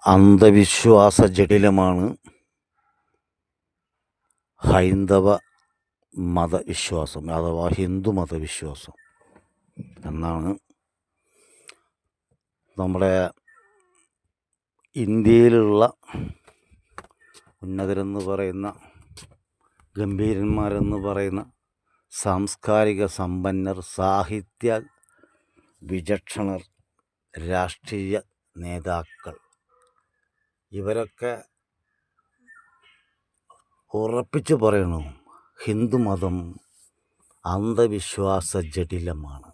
അന്ധവിശ്വാസ ജടിലമാണ് ഹൈന്ദവ മതവിശ്വാസം അഥവാ ഹിന്ദു മതവിശ്വാസം എന്നാണ് നമ്മുടെ ഇന്ത്യയിലുള്ള ഉന്നതരെന്ന് പറയുന്ന ഗംഭീരന്മാരെന്ന് പറയുന്ന സാംസ്കാരിക സമ്പന്നർ, സാഹിത്യ വിചക്ഷണർ, രാഷ്ട്രീയ നേതാക്കൾ ഇവരൊക്കെ ഉറപ്പിച്ച് പറയണു ഹിന്ദുമതം അന്ധവിശ്വാസ ജടിലമാണ്.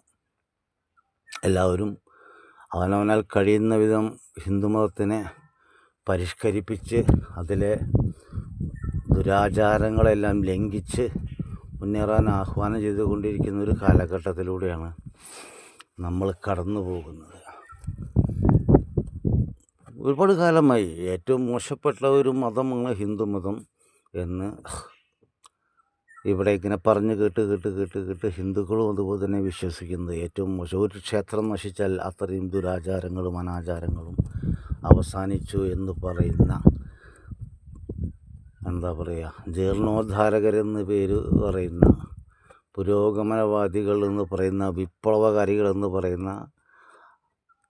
എല്ലാവരും അവനവനാൽ കഴിയുന്ന വിധം ഹിന്ദുമതത്തിനെ പരിഷ്കരിപ്പിച്ച് അതിലെ ദുരാചാരങ്ങളെല്ലാം ലംഘിച്ച് മുന്നേറാൻ ആഹ്വാനം ചെയ്തുകൊണ്ടിരിക്കുന്ന ഒരു കാലഘട്ടത്തിലൂടെയാണ് നമ്മൾ കടന്നു പോകുന്നത്. ഒരുപാട് കാലമായി ഏറ്റവും മോശപ്പെട്ട ഒരു മതമാണ് ഹിന്ദുമതം എന്ന് ഇവിടെ ഇങ്ങനെ പറഞ്ഞ് കേട്ട് ഹിന്ദുക്കളും അതുപോലെ തന്നെ വിശ്വസിക്കുന്നത്. ഏറ്റവും മോശം ഒരു ക്ഷേത്രം നശിച്ചാൽ അത്രയും ദുരാചാരങ്ങളും അനാചാരങ്ങളും അവസാനിച്ചു എന്ന് പറയുന്ന ജീർണോദ്ധാരകരെന്ന് പേര് പറയുന്ന പുരോഗമനവാദികൾ എന്ന് പറയുന്ന വിപ്ലവകാരികളെന്ന് പറയുന്ന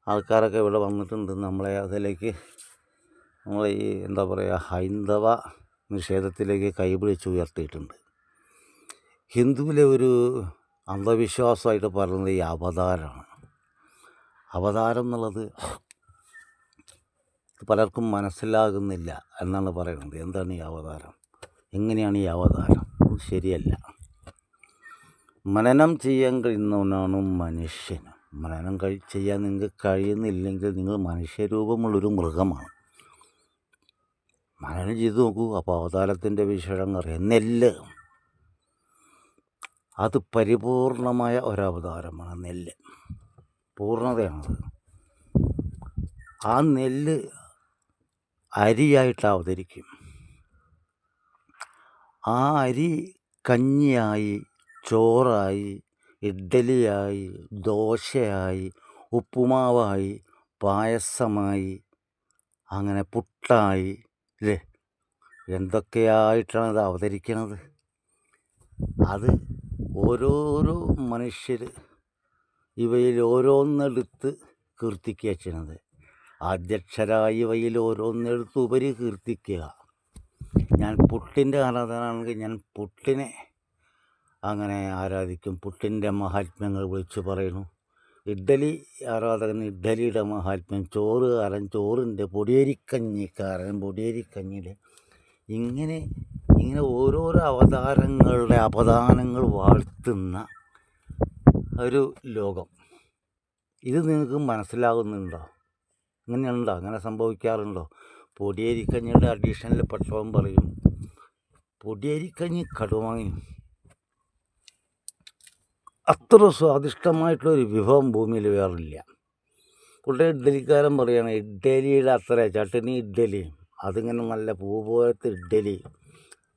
ആൾക്കാരൊക്കെ ഇവിടെ വന്നിട്ടുണ്ട്. നമ്മളെ അതിലേക്ക് ഈ ഹൈന്ദവ നിഷേധത്തിലേക്ക് കൈപിടിച്ച് ഉയർത്തിയിട്ടുണ്ട്. ഹിന്ദുവിലെ ഒരു അന്ധവിശ്വാസമായിട്ട് പറയുന്നത് ഈ അവതാരമാണ്. അവതാരം എന്നുള്ളത് പലർക്കും മനസ്സിലാകുന്നില്ല എന്നാണ് പറയുന്നത്. എന്താണ് ഈ അവതാരം? എങ്ങനെയാണ് ഈ അവതാരം? ശരിയല്ല. മനനം ചെയ്യാൻ കഴിയുന്നവനാണ് മനുഷ്യൻ. മനനം ചെയ്യാൻ നിങ്ങൾക്ക് കഴിയുന്നില്ലെങ്കിൽ നിങ്ങൾ മനുഷ്യരൂപമുള്ളൊരു മൃഗമാണ്. മനനം ചെയ്ത് നോക്കൂ. അപ്പോൾ അവതാരത്തിൻ്റെ വിശേഷം അറിയാം. നെല്ല് അത് പരിപൂർണമായ ഒരവതാരമാണ്. നെല്ല് പൂർണ്ണതയാണത്. ആ നെല്ല് അരിയായിട്ട് അവതരിക്കും. ആ അരി കഞ്ഞിയായി, ചോറായി, ഇഡ്ഡലിയായി, ദോശയായി, ഉപ്പുമാവായി, പായസമായി, അങ്ങനെ പുട്ടായി, അല്ലേ, എന്തൊക്കെയായിട്ടാണ് ഇത് അവതരിക്കുന്നത്. അത് ഓരോരോ മനുഷ്യർ ഇവയിൽ ഓരോന്നെടുത്ത് കീർത്തിക്കുക ചെയ്യുന്നത്. അധ്യക്ഷരായി ഇവയിൽ ഓരോന്നെടുത്ത് ഉപരി കീർത്തിക്കുക. ഞാൻ പുട്ടിൻ്റെ ആരാധനാണെങ്കിൽ ഞാൻ പുട്ടിനെ അങ്ങനെ ആരാധിക്കും, പുട്ടിൻ്റെ മഹാത്മ്യങ്ങൾ വിളിച്ചു പറയുന്നു. ഇഡ്ഡലി ആരാധകൻ ഇഡ്ഡലിയുടെ മഹാത്മ്യം, ചോറുകാരൻ ചോറിൻ്റെ, പൊടിയേരിക്കഞ്ഞിക്കാരൻ പൊടിയേരിക്കഞ്ഞിയുടെ, ഇങ്ങനെ ഓരോരോ അവതാരങ്ങളുടെ അപദാനങ്ങൾ വാഴ്ത്തുന്ന ഒരു ലോകം. ഇത് നിങ്ങൾക്ക് മനസ്സിലാകുന്നുണ്ടോ? ഇങ്ങനെയുണ്ടോ? അങ്ങനെ സംഭവിക്കാറുണ്ടോ? പൊടിയേരിക്കഞ്ഞിയുടെ അഡീഷണൽ പെട്ടവൻ പറയും പൊടിയേരിക്കഞ്ഞി കടുമാങ്ങി അത്ര സ്വാദിഷ്ടമായിട്ടുള്ളൊരു വിഭവം ഭൂമിയിൽ വേറില്ല. കൂടെ ഇഡ്ഡലിക്കാരൻ പറയുകയാണ് ഇഡ്ഡലിയുടെ അത്ര ചട്നി ഇഡ്ഡലി, അതിങ്ങനെ നല്ല പൂ പോലത്തെ ഇഡ്ഡലി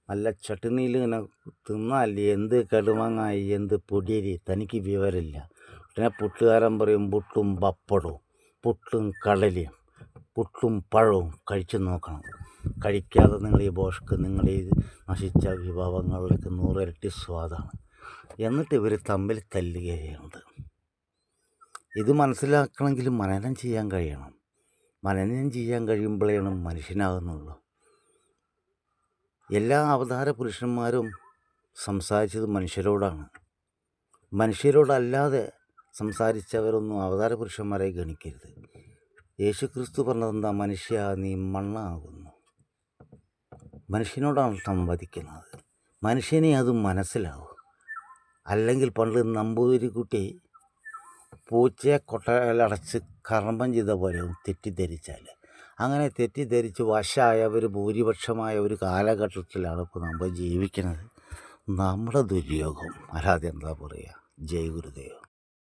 നല്ല ചട്നിയിൽ ഇങ്ങനെ തിന്നാൽ എന്ത് കടുമാങ്ങായി, എന്ത് പൊടിയരി, തനിക്ക് വിവരമില്ല. പിന്നെ പുട്ടുകാരൻ പറയും പുട്ടും പപ്പടവും, പുട്ടും കടലയും, പുട്ടും പഴവും കഴിച്ചു നോക്കണം. കഴിക്കാതെ നിങ്ങൾ ഈ ബോഷ്ക്ക്, നിങ്ങൾ ഈ നശിച്ച വിഭവങ്ങളിലേക്ക് 100 ഇരട്ടി സ്വാദാണ്. എന്നിട്ട് ഇവർ തമ്മിൽ തല്ലുകയാണ്. ഇത് മനസ്സിലാക്കണമെങ്കിൽ മനനം ചെയ്യാൻ കഴിയണം. മനനം ചെയ്യാൻ കഴിയുമ്പോഴേണ് മനുഷ്യനാകുന്നുള്ളൂ. എല്ലാ അവതാര പുരുഷന്മാരും സംസാരിച്ചത് മനുഷ്യരോടാണ്. മനുഷ്യരോടല്ലാതെ സംസാരിച്ചവരൊന്നും അവതാര പുരുഷന്മാരെ ഗണിക്കരുത്. യേശുക്രിസ്തു പറഞ്ഞതെന്താ? മനുഷ്യ നീ മണ്ണാകുന്നു. മനുഷ്യനോടാണ് സംവദിക്കുന്നത്. മനുഷ്യനെ അത് മനസ്സിലാവും. അല്ലെങ്കിൽ പണ്ട് നമ്പൂതിരിക്കുട്ടി പൂച്ചയെ കൊട്ടയിലടച്ച് കർമ്മം ചെയ്ത പോലെയും തെറ്റിദ്ധരിച്ചാൽ. അങ്ങനെ തെറ്റിദ്ധരിച്ച് വശമായവർ ഭൂരിപക്ഷമായ ഒരു കാലഘട്ടത്തിലാണ് ഇപ്പോൾ നമ്മൾ ജീവിക്കുന്നത്. നമ്മുടെ ദുര്യോഗം. അല്ലാതെ എന്താ പറയുക? ജയ് ഗുരുദേവ്.